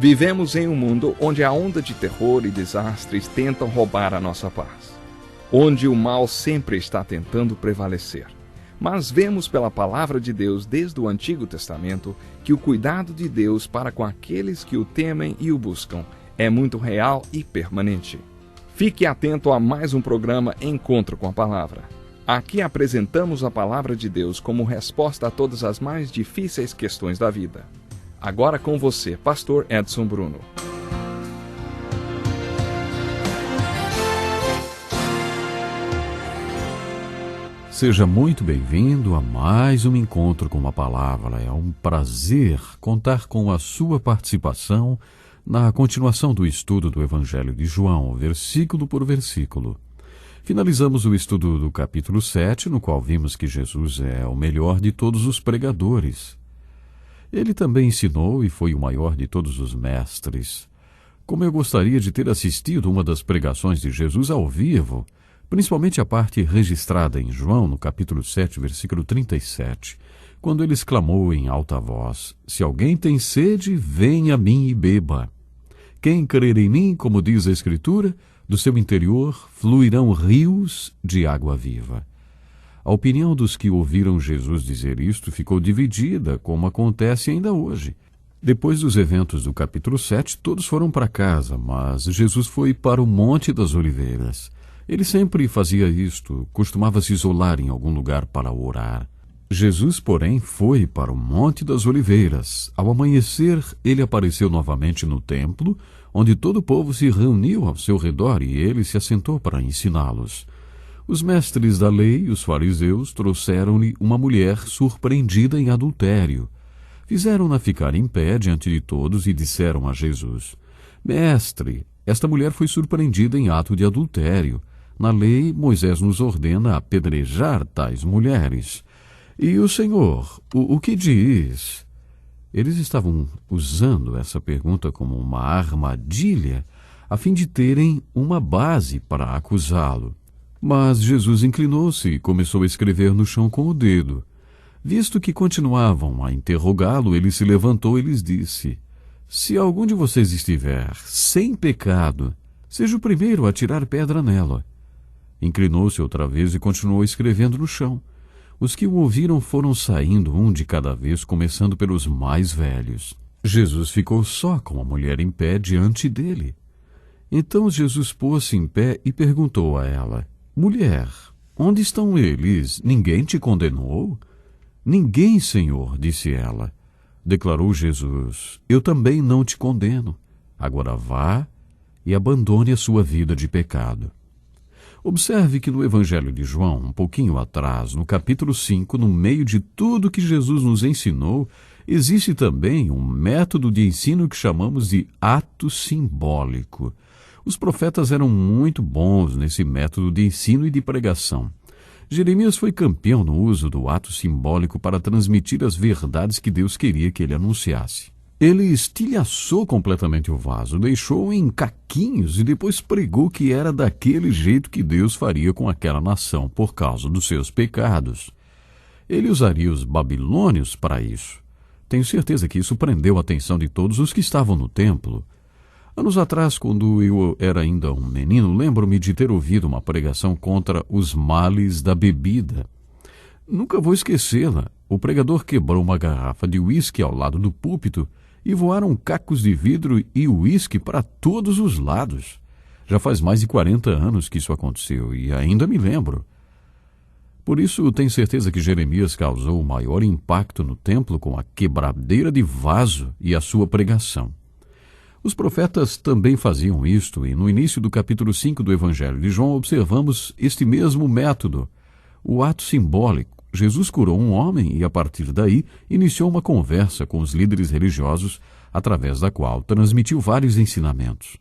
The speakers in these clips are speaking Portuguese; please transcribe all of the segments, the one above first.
Vivemos em um mundo onde a onda de terror e desastres tentam roubar a nossa paz, onde o mal sempre está tentando prevalecer. Mas vemos pela palavra de Deus desde o Antigo Testamento que o cuidado de Deus para com aqueles que o temem e o buscam é muito real e permanente. Fique atento a mais um programa Encontro com a Palavra. Aqui apresentamos a palavra de Deus como resposta a todas as mais difíceis questões da vida. Agora com você, Pastor Edson Bruno. Seja muito bem-vindo a mais um Encontro com a Palavra. É um prazer contar com a sua participação na continuação do estudo do Evangelho de João, versículo por versículo. Finalizamos o estudo do capítulo 7, no qual vimos que Jesus é o melhor de todos os pregadores. Ele também ensinou e foi o maior de todos os mestres. Como eu gostaria de ter assistido uma das pregações de Jesus ao vivo, principalmente a parte registrada em João, no capítulo 7, versículo 37, quando ele exclamou em alta voz: "Se alguém tem sede, venha a mim e beba. Quem crer em mim, como diz a Escritura, do seu interior fluirão rios de água viva." A opinião dos que ouviram Jesus dizer isto ficou dividida, como acontece ainda hoje. Depois dos eventos do capítulo 7, todos foram para casa, mas Jesus foi para o Monte das Oliveiras. Ele sempre fazia isto, costumava se isolar em algum lugar para orar. Jesus, porém, foi para o Monte das Oliveiras. Ao amanhecer, ele apareceu novamente no templo, onde todo o povo se reuniu ao seu redor e ele se assentou para ensiná-los. Os mestres da lei e os fariseus trouxeram-lhe uma mulher surpreendida em adultério. Fizeram-na ficar em pé diante de todos e disseram a Jesus: "Mestre, esta mulher foi surpreendida em ato de adultério. Na lei, Moisés nos ordena apedrejar tais mulheres. E o Senhor, o que diz?" Eles estavam usando essa pergunta como uma armadilha, a fim de terem uma base para acusá-lo. Mas Jesus inclinou-se e começou a escrever no chão com o dedo. Visto que continuavam a interrogá-lo, ele se levantou e lhes disse: "Se algum de vocês estiver sem pecado, seja o primeiro a tirar pedra nela." Inclinou-se outra vez e continuou escrevendo no chão. Os que o ouviram foram saindo um de cada vez, começando pelos mais velhos. Jesus ficou só com a mulher em pé diante dele. Então Jesus pôs-se em pé e perguntou a ela: "Mulher, onde estão eles? Ninguém te condenou?" "Ninguém, Senhor", disse ela. Declarou Jesus: "Eu também não te condeno. Agora vá e abandone a sua vida de pecado." Observe que no Evangelho de João, um pouquinho atrás, no capítulo 5, no meio de tudo que Jesus nos ensinou, existe também um método de ensino que chamamos de ato simbólico. Os profetas eram muito bons nesse método de ensino e de pregação. Jeremias foi campeão no uso do ato simbólico para transmitir as verdades que Deus queria que ele anunciasse. Ele estilhaçou completamente o vaso, deixou-o em caquinhos e depois pregou que era daquele jeito que Deus faria com aquela nação por causa dos seus pecados. Ele usaria os babilônios para isso. Tenho certeza que isso prendeu a atenção de todos os que estavam no templo. Anos atrás, quando eu era ainda um menino, lembro-me de ter ouvido uma pregação contra os males da bebida. Nunca vou esquecê-la. O pregador quebrou uma garrafa de uísque ao lado do púlpito e voaram cacos de vidro e uísque para todos os lados. Já faz mais de 40 anos que isso aconteceu e ainda me lembro. Por isso, tenho certeza que Jeremias causou o maior impacto no templo com a quebradeira de vaso e a sua pregação. Os profetas também faziam isto, e no início do capítulo 5 do Evangelho de João observamos este mesmo método, o ato simbólico. Jesus curou um homem e, a partir daí, iniciou uma conversa com os líderes religiosos, através da qual transmitiu vários ensinamentos.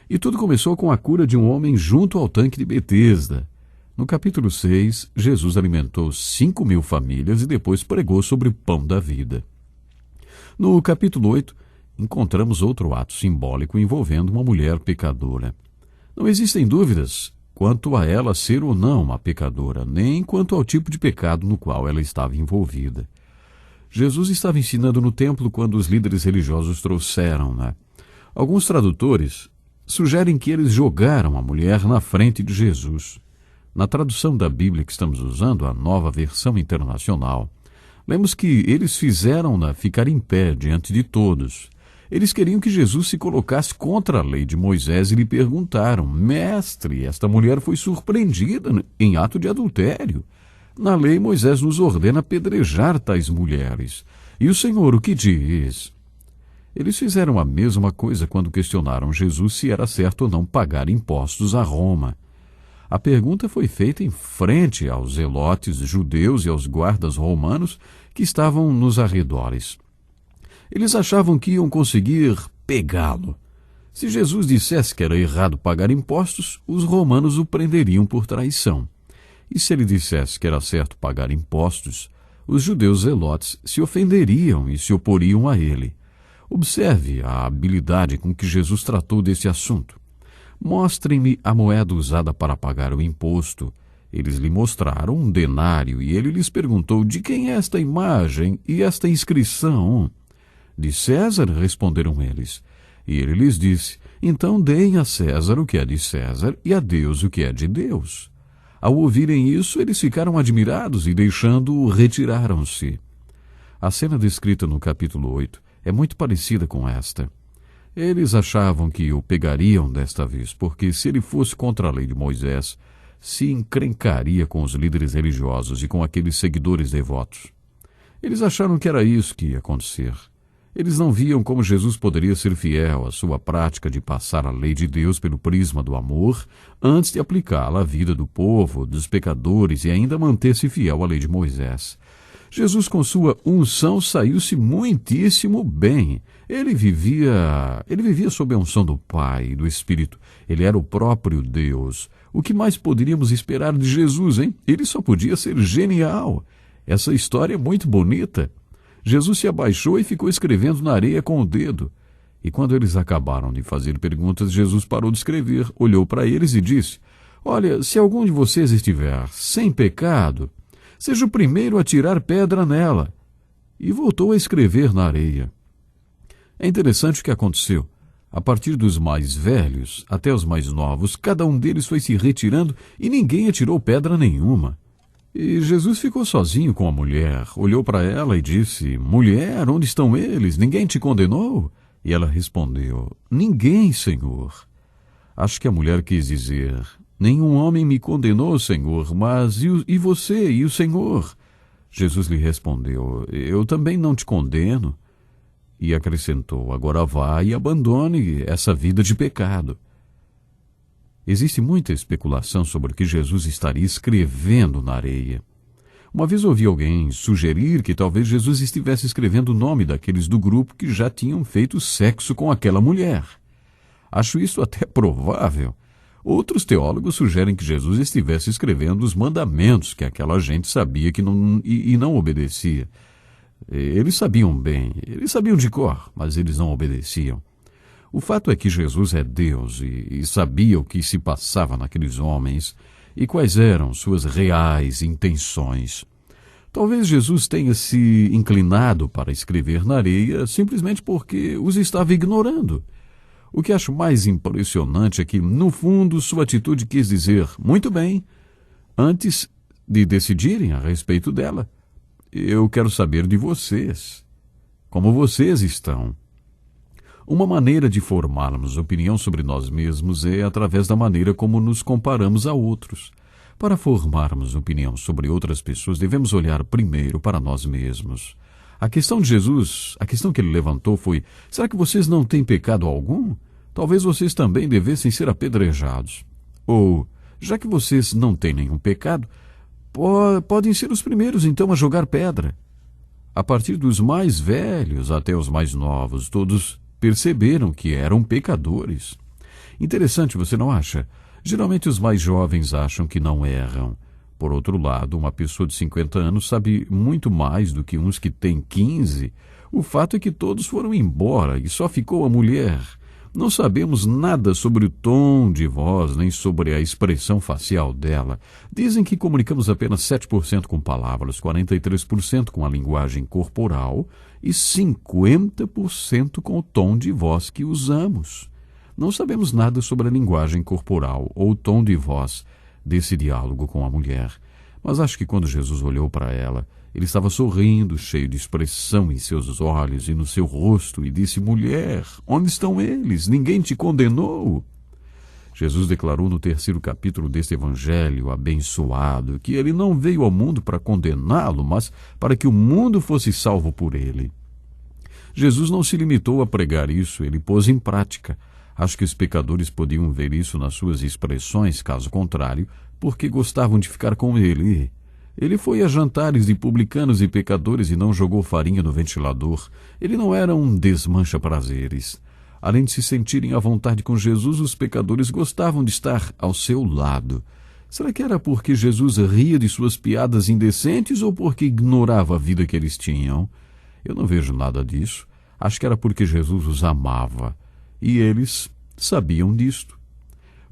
E tudo começou com a cura de um homem junto ao tanque de Betesda. No capítulo 6, Jesus alimentou 5.000 famílias e depois pregou sobre o pão da vida. No capítulo 8, encontramos outro ato simbólico envolvendo uma mulher pecadora. Não existem dúvidas quanto a ela ser ou não uma pecadora, nem quanto ao tipo de pecado no qual ela estava envolvida. Jesus estava ensinando no templo quando os líderes religiosos trouxeram-na. Alguns tradutores sugerem que eles jogaram a mulher na frente de Jesus. Na tradução da Bíblia que estamos usando, a Nova Versão Internacional, lemos que eles fizeram-na ficar em pé diante de todos. Eles queriam que Jesus se colocasse contra a lei de Moisés e lhe perguntaram: Mestre, esta mulher foi surpreendida em ato de adultério. Na lei, Moisés nos ordena apedrejar tais mulheres. E o Senhor o que diz? Eles fizeram a mesma coisa quando questionaram Jesus se era certo ou não pagar impostos a Roma. A pergunta foi feita em frente aos zelotes judeus e aos guardas romanos que estavam nos arredores. Eles achavam que iam conseguir pegá-lo. Se Jesus dissesse que era errado pagar impostos, os romanos o prenderiam por traição. E se ele dissesse que era certo pagar impostos, os judeus zelotes se ofenderiam e se oporiam a ele. Observe a habilidade com que Jesus tratou desse assunto. Mostrem-me a moeda usada para pagar o imposto. Eles lhe mostraram um denário e ele lhes perguntou: de quem é esta imagem e esta inscrição? De César, responderam eles. E ele lhes disse: então deem a César o que é de César e a Deus o que é de Deus. Ao ouvirem isso, eles ficaram admirados e, deixando-o, retiraram-se. A cena descrita no capítulo 8 é muito parecida com esta. Eles achavam que o pegariam desta vez, porque se ele fosse contra a lei de Moisés, se encrencaria com os líderes religiosos e com aqueles seguidores devotos. Eles acharam que era isso que ia acontecer. Eles não viam como Jesus poderia ser fiel à sua prática de passar a lei de Deus pelo prisma do amor, antes de aplicá-la à vida do povo, dos pecadores e ainda manter-se fiel à lei de Moisés. Jesus, com sua unção, saiu-se muitíssimo bem. Ele vivia sob a unção do Pai e do Espírito. Ele era o próprio Deus. O que mais poderíamos esperar de Jesus, hein? Ele só podia ser genial. Essa história é muito bonita. Jesus se abaixou e ficou escrevendo na areia com o dedo. E quando eles acabaram de fazer perguntas, Jesus parou de escrever, olhou para eles e disse: olha, se algum de vocês estiver sem pecado, seja o primeiro a tirar pedra nela. E voltou a escrever na areia. É interessante o que aconteceu. A partir dos mais velhos até os mais novos, cada um deles foi se retirando e ninguém atirou pedra nenhuma. E Jesus ficou sozinho com a mulher, olhou para ela e disse: mulher, onde estão eles? Ninguém te condenou? E ela respondeu: ninguém, Senhor. Acho que a mulher quis dizer: nenhum homem me condenou, Senhor, mas e você e o Senhor? Jesus lhe respondeu: eu também não te condeno. E acrescentou: agora vá e abandone essa vida de pecado. Existe muita especulação sobre o que Jesus estaria escrevendo na areia. Uma vez ouvi alguém sugerir que talvez Jesus estivesse escrevendo o nome daqueles do grupo que já tinham feito sexo com aquela mulher. Acho isso até provável. Outros teólogos sugerem que Jesus estivesse escrevendo os mandamentos que aquela gente sabia que não obedecia. Eles sabiam bem, eles sabiam de cor, mas eles não obedeciam. O fato é que Jesus é Deus e sabia o que se passava naqueles homens e quais eram suas reais intenções. Talvez Jesus tenha se inclinado para escrever na areia simplesmente porque os estava ignorando. O que acho mais impressionante é que, no fundo, sua atitude quis dizer: muito bem, antes de decidirem a respeito dela, eu quero saber de vocês, como vocês estão. Uma maneira de formarmos opinião sobre nós mesmos é através da maneira como nos comparamos a outros. Para formarmos opinião sobre outras pessoas, devemos olhar primeiro para nós mesmos. A questão de Jesus, a questão que ele levantou foi: será que vocês não têm pecado algum? Talvez vocês também devessem ser apedrejados. Ou, já que vocês não têm nenhum pecado, podem ser os primeiros então a jogar pedra. A partir dos mais velhos até os mais novos, todos perceberam que eram pecadores. Interessante, você não acha? Geralmente os mais jovens acham que não erram. Por outro lado, uma pessoa de 50 anos sabe muito mais do que uns que têm 15. O fato é que todos foram embora e só ficou a mulher. Não sabemos nada sobre o tom de voz, nem sobre a expressão facial dela. Dizem que comunicamos apenas 7% com palavras, 43% com a linguagem corporal e 50% com o tom de voz que usamos. Não sabemos nada sobre a linguagem corporal ou o tom de voz desse diálogo com a mulher. Mas acho que quando Jesus olhou para ela, ele estava sorrindo, cheio de expressão em seus olhos e no seu rosto, e disse: mulher, onde estão eles? Ninguém te condenou? Jesus declarou no 3º capítulo deste evangelho abençoado que ele não veio ao mundo para condená-lo, mas para que o mundo fosse salvo por ele. Jesus não se limitou a pregar isso, ele pôs em prática. Acho que os pecadores podiam ver isso nas suas expressões, caso contrário, porque gostavam de ficar com ele. Ele foi a jantares de publicanos e pecadores e não jogou farinha no ventilador. Ele não era um desmancha-prazeres. Além de se sentirem à vontade com Jesus, os pecadores gostavam de estar ao seu lado. Será que era porque Jesus ria de suas piadas indecentes ou porque ignorava a vida que eles tinham? Eu não vejo nada disso. Acho que era porque Jesus os amava. E eles sabiam disto.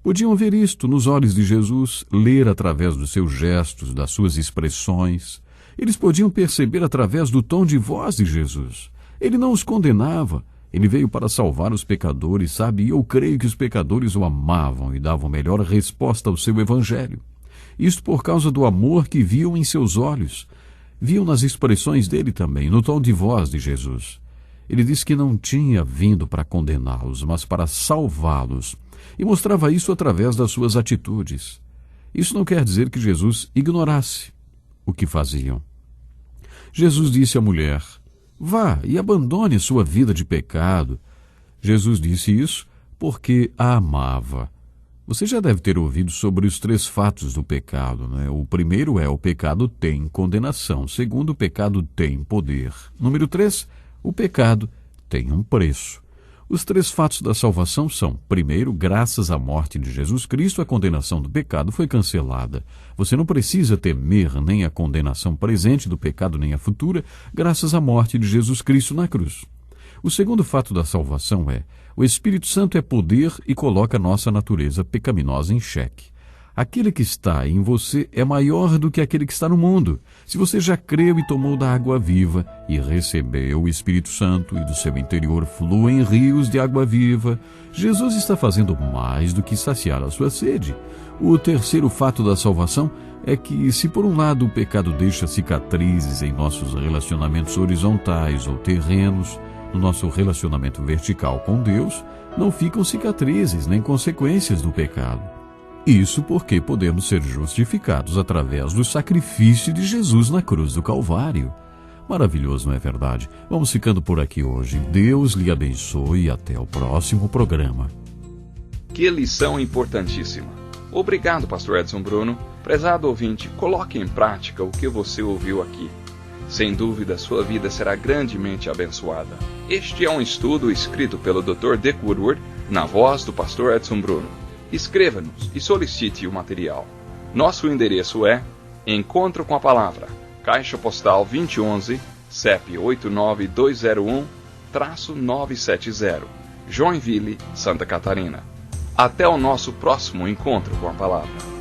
Podiam ver isto nos olhos de Jesus, ler através dos seus gestos, das suas expressões. Eles podiam perceber através do tom de voz de Jesus. Ele não os condenava. Ele veio para salvar os pecadores, sabe? E eu creio que os pecadores o amavam e davam melhor resposta ao seu evangelho. Isto por causa do amor que viam em seus olhos. Viam nas expressões dele também, no tom de voz de Jesus. Ele disse que não tinha vindo para condená-los, mas para salvá-los. E mostrava isso através das suas atitudes. Isso não quer dizer que Jesus ignorasse o que faziam. Jesus disse à mulher: vá e abandone sua vida de pecado. Jesus disse isso porque a amava. Você já deve ter ouvido sobre os 3 fatos do pecado, né? O primeiro é: o pecado tem condenação. O segundo, o pecado tem poder. Número 3, o pecado tem um preço. Os 3 fatos da salvação são: primeiro, graças à morte de Jesus Cristo, a condenação do pecado foi cancelada. Você não precisa temer nem a condenação presente do pecado, nem a futura, graças à morte de Jesus Cristo na cruz. O segundo fato da salvação é: o Espírito Santo é poder e coloca nossa natureza pecaminosa em xeque. Aquele que está em você é maior do que aquele que está no mundo. Se você já creu e tomou da água viva e recebeu o Espírito Santo e do seu interior fluem rios de água viva, Jesus está fazendo mais do que saciar a sua sede. O terceiro fato da salvação é que, se por um lado o pecado deixa cicatrizes em nossos relacionamentos horizontais ou terrenos, no nosso relacionamento vertical com Deus, não ficam cicatrizes nem consequências do pecado. Isso porque podemos ser justificados através do sacrifício de Jesus na cruz do Calvário. Maravilhoso, não é verdade? Vamos ficando por aqui hoje. Deus lhe abençoe e até o próximo programa. Que lição importantíssima. Obrigado, Pastor Edson Bruno. Prezado ouvinte, coloque em prática o que você ouviu aqui. Sem dúvida, sua vida será grandemente abençoada. Este é um estudo escrito pelo Dr. Dick Woodward, na voz do Pastor Edson Bruno. Escreva-nos e solicite o material. Nosso endereço é Encontro com a Palavra, Caixa Postal 2011, CEP 89201-970, Joinville, Santa Catarina. Até o nosso próximo encontro com a Palavra.